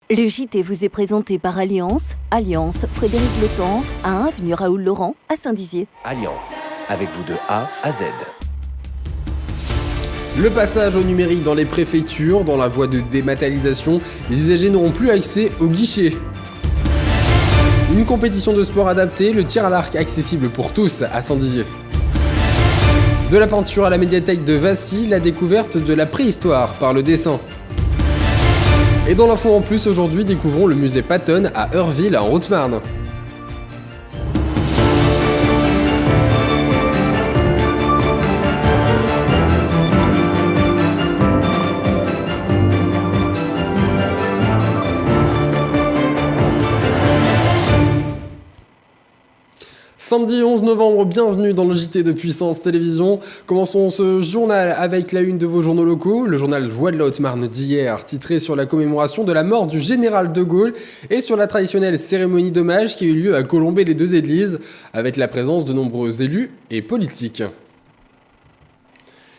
Le JT vous est présenté par Alliance. Alliance, Frédéric Letemps, à 1 avenue Raoul Laurent, à Saint-Dizier. Alliance, avec vous de A à Z. Le passage au numérique dans les préfectures, dans la voie de dématérialisation, les usagers n'auront plus accès au guichet. Une compétition de sport adaptée, le tir à l'arc accessible pour tous à Saint-Dizier. De la peinture à la médiathèque de Vassy, la découverte de la préhistoire par le dessin. Et dans l'info en plus, aujourd'hui, découvrons le musée Patton à Eurville, en Haute-Marne. Samedi 11 novembre, bienvenue dans le JT de Puissance Télévision. Commençons ce journal avec la une de vos journaux locaux, le journal Voix de la Haute-Marne d'hier, titré sur la commémoration de la mort du général de Gaulle et sur la traditionnelle cérémonie d'hommage qui a eu lieu à Colombey-les-Deux-Églises, avec la présence de nombreux élus et politiques.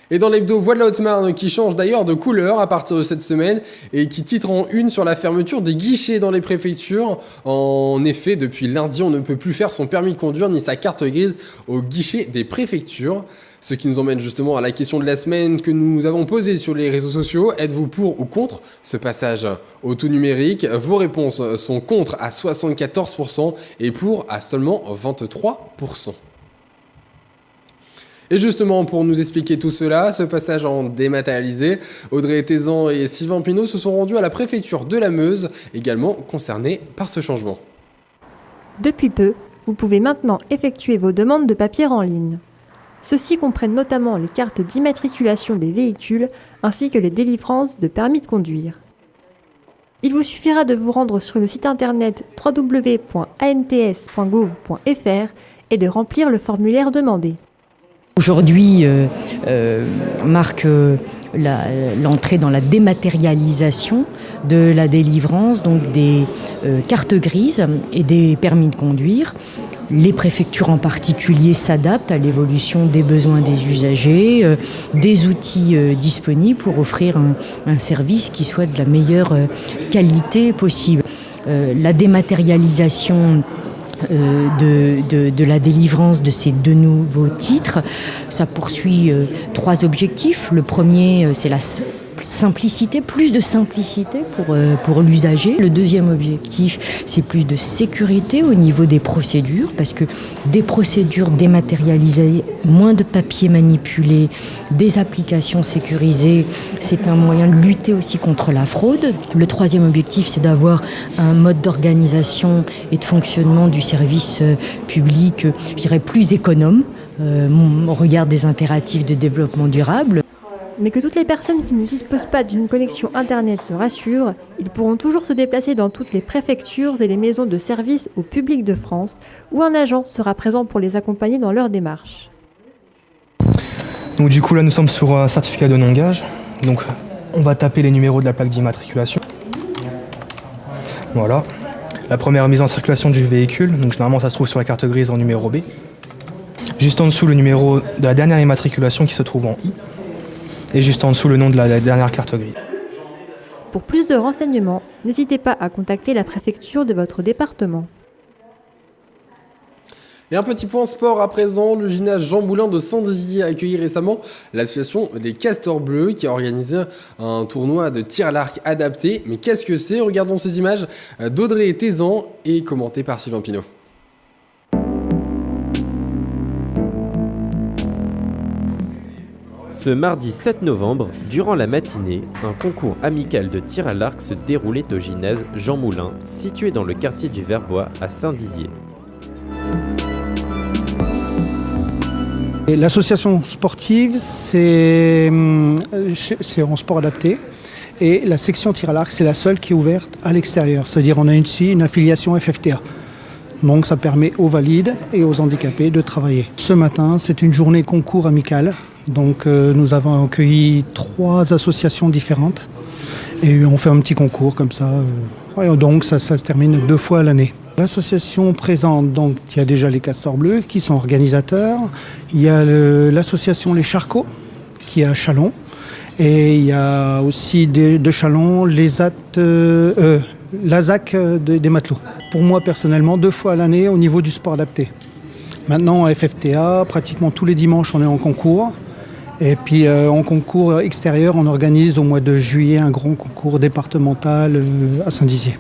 Et dans l'hebdo Voix de la Haute-Marne, qui change d'ailleurs de couleur à partir de cette semaine et qui titre en une sur la fermeture des guichets dans les préfectures. En effet, depuis lundi, on ne peut plus faire son permis de conduire ni sa carte grise au guichet des préfectures. Ce qui nous emmène justement à la question de la semaine que nous avons posée sur les réseaux sociaux. Êtes-vous pour ou contre ce passage au tout numérique ? Vos réponses sont contre à 74% et pour à seulement 23%. Et justement, pour nous expliquer tout cela, ce passage en dématérialisé, Audrey Thézan et Sylvain Pinault se sont rendus à la préfecture de la Meuse, également concernés par ce changement. Depuis peu, vous pouvez maintenant effectuer vos demandes de papier en ligne. Ceux-ci comprennent notamment les cartes d'immatriculation des véhicules ainsi que les délivrances de permis de conduire. Il vous suffira de vous rendre sur le site internet www.ants.gouv.fr et de remplir le formulaire demandé. Aujourd'hui marque l'entrée dans la dématérialisation de la délivrance donc des cartes grises et des permis de conduire. Les préfectures en particulier s'adaptent à l'évolution des besoins des usagers, des outils disponibles pour offrir un service qui soit de la meilleure qualité possible. La dématérialisation de la délivrance de ces deux nouveaux titres, ça poursuit trois objectifs. Le premier, c'est la simplicité, plus de simplicité pour l'usager. Le deuxième objectif, c'est plus de sécurité au niveau des procédures, parce que des procédures dématérialisées, moins de papier manipulé, des applications sécurisées, c'est un moyen de lutter aussi contre la fraude. Le troisième objectif, c'est d'avoir un mode d'organisation et de fonctionnement du service public, je dirais, plus économe au regard des impératifs de développement durable. Mais que toutes les personnes qui ne disposent pas d'une connexion Internet se rassurent, ils pourront toujours se déplacer dans toutes les préfectures et les maisons de service au public de France, où un agent sera présent pour les accompagner dans leur démarche. Donc du coup là nous sommes sur un certificat de non-gage, donc on va taper les numéros de la plaque d'immatriculation. Voilà, la première mise en circulation du véhicule, donc généralement ça se trouve sur la carte grise en numéro B. Juste en dessous le numéro de la dernière immatriculation qui se trouve en I. Et juste en dessous le nom de la dernière carte grise. Pour plus de renseignements, n'hésitez pas à contacter la préfecture de votre département. Et un petit point sport à présent, le gymnase Jean Moulin de Saint-Dizier a accueilli récemment l'association des Castors Bleus qui a organisé un tournoi de tir à l'arc adapté. Mais qu'est-ce que c'est ? Regardons ces images d'Audrey Thézan et commentées par Sylvain Pinault. Ce mardi 7 novembre, durant la matinée, un concours amical de tir à l'arc se déroulait au gymnase Jean Moulin, situé dans le quartier du Verbois à Saint-Dizier. L'association sportive, c'est en sport adapté. Et la section tir à l'arc, c'est la seule qui est ouverte à l'extérieur. C'est-à-dire qu'on a ici une affiliation FFTA. Donc ça permet aux valides et aux handicapés de travailler. Ce matin, c'est une journée concours amicale. Donc nous avons accueilli 3 associations différentes et on fait un petit concours comme ça. Donc ça se termine 2 fois à l'année. L'association présente, donc il y a déjà les Castors Bleus qui sont organisateurs. Il y a l'association Les Charcots qui est à Châlons. Et il y a aussi de Châlons l'ASAC des matelots. Pour moi personnellement, 2 fois à l'année au niveau du sport adapté. Maintenant à FFTA, pratiquement tous les dimanches on est en concours. Et puis en concours extérieur, on organise au mois de juillet un grand concours départemental à Saint-Dizier.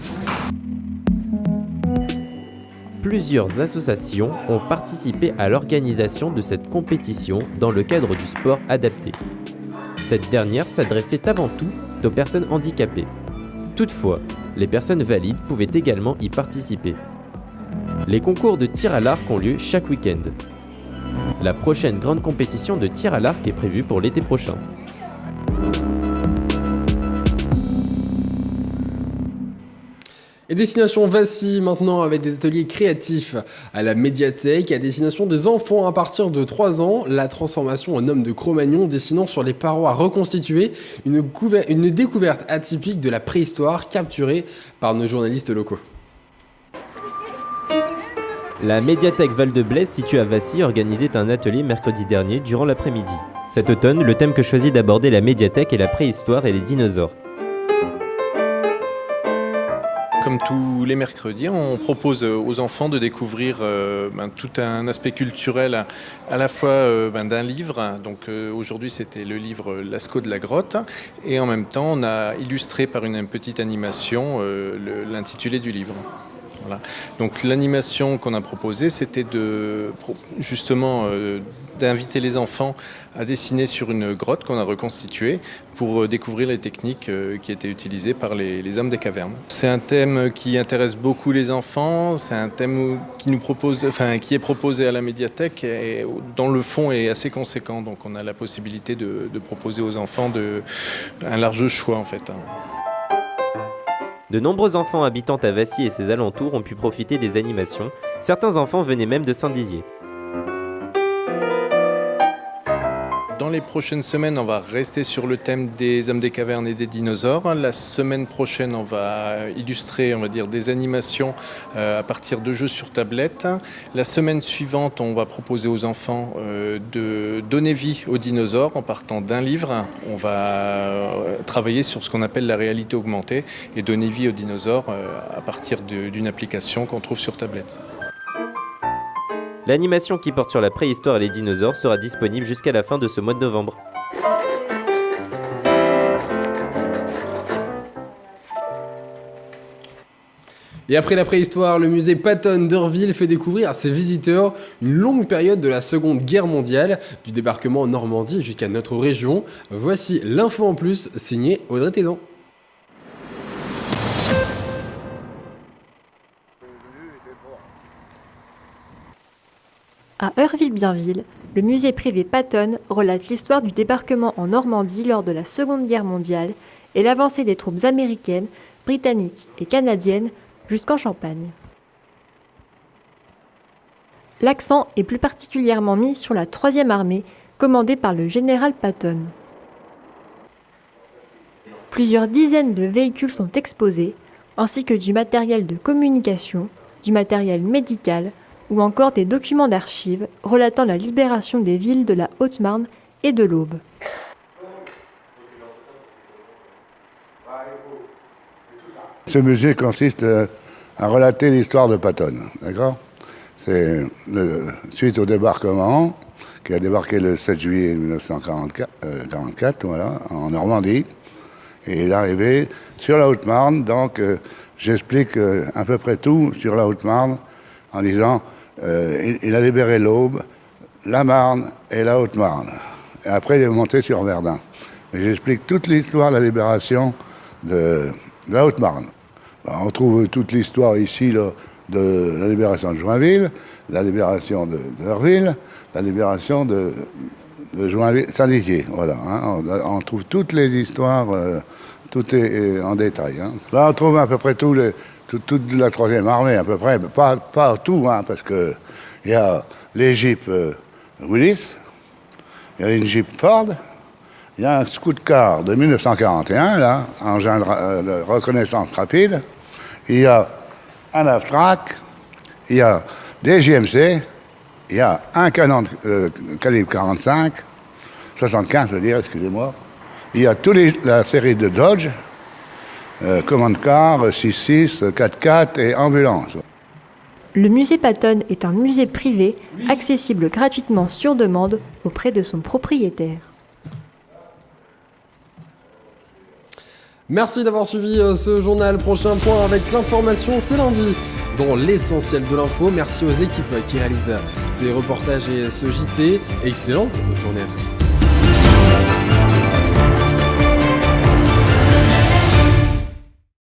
Plusieurs associations ont participé à l'organisation de cette compétition dans le cadre du sport adapté. Cette dernière s'adressait avant tout aux personnes handicapées. Toutefois, les personnes valides pouvaient également y participer. Les concours de tir à l'arc ont lieu chaque week-end. La prochaine grande compétition de tir à l'arc est prévue pour l'été prochain. Et destination Vassy maintenant avec des ateliers créatifs à la médiathèque à destination des enfants à partir de 3 ans. La transformation en homme de Cro-Magnon dessinant sur les parois reconstituées une découverte atypique de la préhistoire capturée par nos journalistes locaux. La médiathèque Val-de-Blaise située à Vassy organisait un atelier mercredi dernier durant l'après-midi. Cet automne, le thème que choisit d'aborder la médiathèque est la préhistoire et les dinosaures. Comme tous les mercredis, on propose aux enfants de découvrir tout un aspect culturel à la fois d'un livre. Donc aujourd'hui c'était le livre Lascaux de la grotte et en même temps on a illustré par une petite animation l'intitulé du livre. Voilà. Donc l'animation qu'on a proposée, c'était d'inviter les enfants à dessiner sur une grotte qu'on a reconstituée pour découvrir les techniques qui étaient utilisées par les hommes des cavernes. C'est un thème qui intéresse beaucoup les enfants, c'est un thème qui est proposé à la médiathèque et dans le fond est assez conséquent. Donc on a la possibilité de proposer aux enfants un large choix en fait. De nombreux enfants habitant à Vassy et ses alentours ont pu profiter des animations. Certains enfants venaient même de Saint-Dizier. Dans les prochaines semaines, on va rester sur le thème des hommes des cavernes et des dinosaures. La semaine prochaine, on va illustrer, des animations à partir de jeux sur tablette. La semaine suivante, on va proposer aux enfants de donner vie aux dinosaures en partant d'un livre. On va travailler sur ce qu'on appelle la réalité augmentée et donner vie aux dinosaures à partir d'une application qu'on trouve sur tablette. L'animation qui porte sur la préhistoire et les dinosaures sera disponible jusqu'à la fin de ce mois de novembre. Et après la préhistoire, le musée Patton d'Urville fait découvrir à ses visiteurs une longue période de la Seconde Guerre mondiale, du débarquement en Normandie jusqu'à notre région. Voici l'info en plus, signé Audrey Tézan. À Urville-Bienville, le musée privé Patton relate l'histoire du débarquement en Normandie lors de la Seconde Guerre mondiale et l'avancée des troupes américaines, britanniques et canadiennes jusqu'en Champagne. L'accent est plus particulièrement mis sur la 3e armée, commandée par le général Patton. Plusieurs dizaines de véhicules sont exposés, ainsi que du matériel de communication, du matériel médical, ou encore des documents d'archives relatant la libération des villes de la Haute-Marne et de l'Aube. Ce musée consiste à relater l'histoire de Patton, d'accord ? C'est suite au débarquement, qui a débarqué le 7 juillet 1944, voilà, en Normandie, et il est arrivé sur la Haute-Marne, donc j'explique à peu près tout sur la Haute-Marne en disant il a libéré l'Aube, la Marne et la Haute-Marne. Et après, il est monté sur Verdun. Et j'explique toute l'histoire de la libération de la Haute-Marne. On trouve toute l'histoire ici là, de la libération de Joinville, la libération d'Urville, la libération de Joinville, Saint-Dizier. Voilà, hein. On trouve toutes les histoires, tout est en détail. Hein. Là, on trouve à peu près toute la 3e armée, à peu près, pas tout, hein, parce qu'il y a les Jeeps Willis, il y a une Jeep Ford, il y a un Scout-Car de 1941, là, engin de reconnaissance rapide, il y a un Avtrac, il y a des JMC, il y a un canon de calibre 75, je veux dire, excusez-moi, il y a la série de Dodge, commande car, 6-6, 4x4 et ambulance. Le musée Patton est un musée privé accessible gratuitement sur demande auprès de son propriétaire. Merci d'avoir suivi ce journal. Prochain point avec l'information, c'est lundi. Dans l'essentiel de l'info, merci aux équipes qui réalisent ces reportages et ce JT. Excellente journée à tous.